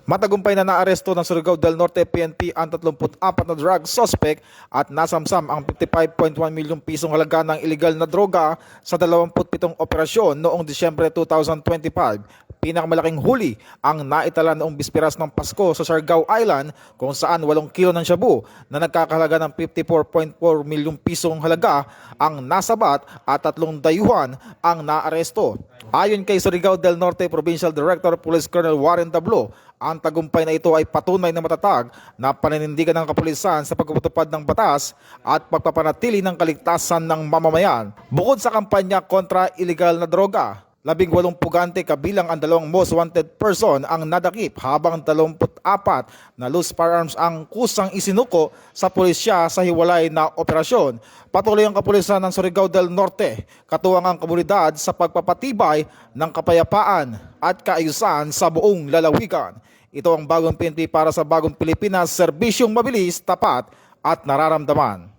Matagumpay na naaresto ng Surigao del Norte PNP ang 34 na drug suspect at nasamsam ang 55.1 milyong pisong halaga ng iligal na droga sa 27 operasyon noong Disyembre 2025. Pinakamalaking huli ang naitala noong bisperas ng Pasko sa Siargao Island kung saan 8 kilo ng shabu na nagkakahalaga ng 54.4 milyong pisong halaga ang nasabat at 3 dayuhan ang naaresto. Ayon kay Surigao del Norte Provincial Director Police Colonel Warren Tablo, ang tagumpay na ito ay patunay na matatag na paninindigan ng kapulisan sa pagpapatupad ng batas at pagpapanatili ng kaligtasan ng mamamayan. Bukod sa kampanya kontra iligal na droga, 18 pugante kabilang ang 2 most wanted person ang nadakip habang 24 na loose firearms ang kusang isinuko sa pulisya sa hiwalay na operasyon. Patuloy ang kapulisan ng Surigao del Norte, katuwang ang komunidad sa pagpapatibay ng kapayapaan at kaayusan sa buong lalawigan. Ito ang bagong PNP para sa bagong Pilipinas, serbisyong mabilis, tapat at nararamdaman.